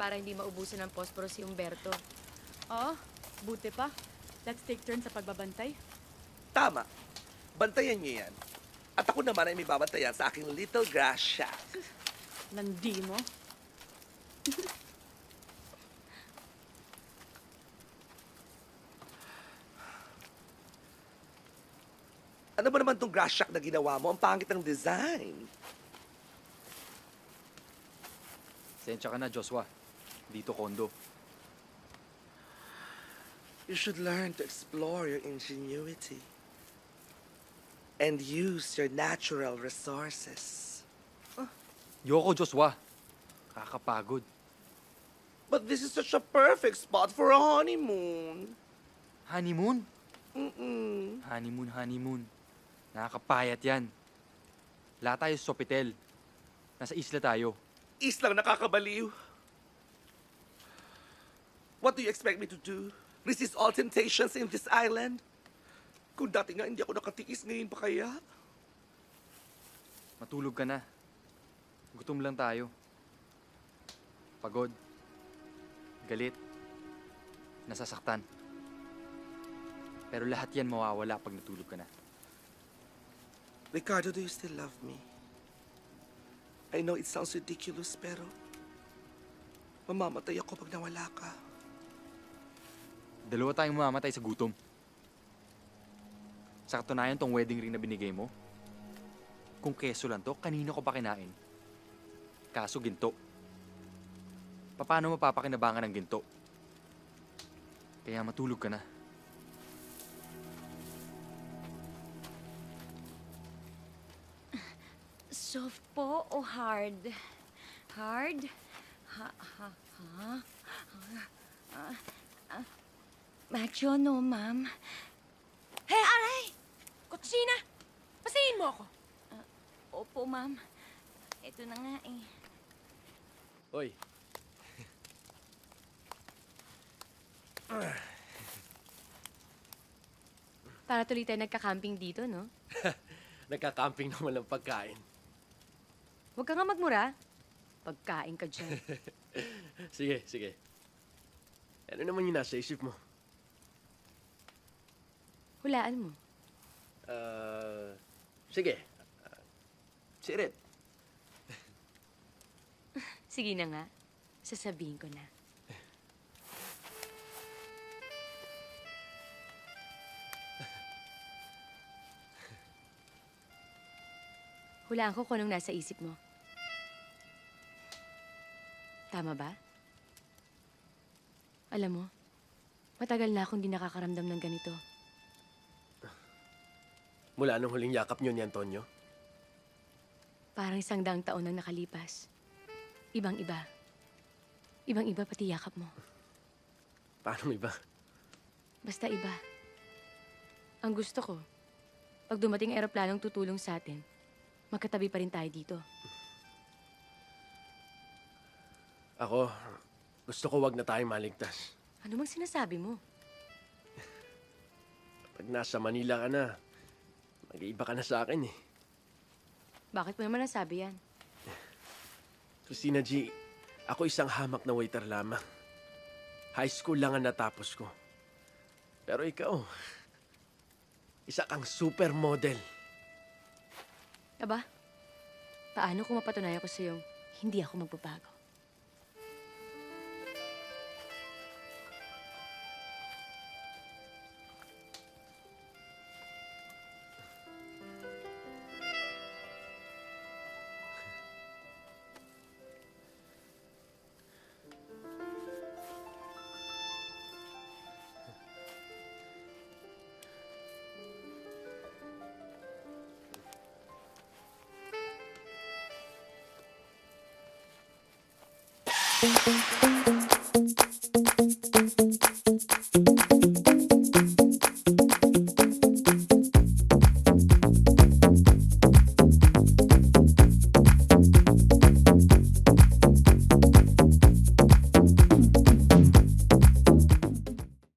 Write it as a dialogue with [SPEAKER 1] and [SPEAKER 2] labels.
[SPEAKER 1] para hindi maubusan ng posporo si Umberto.
[SPEAKER 2] Oo, buti pa. Let's take turns sa pagbabantay.
[SPEAKER 3] Tama. Bantayan niyo yan. At ako naman ay may babantayan sa aking little grass shack.
[SPEAKER 2] Landi mo.
[SPEAKER 3] Ano ba naman tong grass shack na ginawa mo? Ang pangit ng design.
[SPEAKER 4] Sensya ka na, Joshua. Dito kondo.
[SPEAKER 3] You should learn to explore your ingenuity and use your natural resources.
[SPEAKER 4] Yoko, Joshua. Kakapagod.
[SPEAKER 3] But this is such a perfect spot for a honeymoon.
[SPEAKER 4] Honeymoon?
[SPEAKER 3] Mm-mm.
[SPEAKER 4] Honeymoon. Nakakapayat yan. Lahat tayo sa Sofitel. Nasa isla tayo.
[SPEAKER 3] Islang nakakabaliw. What do you expect me to do? Resist all temptations in this island? Kung dati nga hindi ako nakatiis, ngayon pa kaya?
[SPEAKER 4] Matulog ka na. Gutom lang tayo. Pagod. Galit. Nasasaktan. Pero lahat yan mawawala pag natulog ka na.
[SPEAKER 3] Ricardo, do you still love me? I know it sounds ridiculous, pero mamamatay ako pag nawala ka.
[SPEAKER 4] Dalawa tayong mamamatay sa gutom. Sa katunayan tong wedding ring na binigay mo, kung keso lang to, kanino ko pa kinain? Kaso ginto. Paano mapapakinabangan ng ginto? Kaya matulog ka na.
[SPEAKER 1] Soft po o hard? Hard? Macho, no, ma'am.
[SPEAKER 5] Hey, aray! Kutsina! Pasayin mo ako.
[SPEAKER 1] Opo, ma'am. Ito na nga eh.
[SPEAKER 6] Hoy.
[SPEAKER 1] Para tuloy tayo nagka-camping dito, no?
[SPEAKER 6] Nagka-camping naman ng pagkain.
[SPEAKER 1] Huwag ka nga magmura. Pagkain ka dyan.
[SPEAKER 6] Sige. Ano naman yung nasa isip mo?
[SPEAKER 1] Hulaan mo.
[SPEAKER 6] Sige. Sirit.
[SPEAKER 1] Sige na nga. Sasabihin ko na. Hulaan ko kung anong nasa isip mo. Tama ba? Alam mo, matagal na akong di nakakaramdam ng ganito.
[SPEAKER 6] Mula nung huling yakap niyo ni Antonio?
[SPEAKER 1] Parang 100 taon nang nakalipas. Ibang-iba. Ibang-iba pati yakap mo.
[SPEAKER 6] Paano iba?
[SPEAKER 1] Basta iba. Ang gusto ko, pag dumating ang eroplanong tutulong sa atin, magkatabi pa rin tayo dito.
[SPEAKER 6] Ako, gusto ko wag na tayong maligtas.
[SPEAKER 1] Ano mang sinasabi mo?
[SPEAKER 6] Pag nasa Manila ka na, mag-iiba ka na sa akin eh.
[SPEAKER 1] Bakit mo naman nasabi yan?
[SPEAKER 6] Christina G, ako isang hamak na waiter lamang. High school lang ang natapos ko. Pero ikaw, isa kang supermodel.
[SPEAKER 1] Aba, paano kung mapatunayan ko sa'yong hindi ako magbabago?
[SPEAKER 7] Thank you.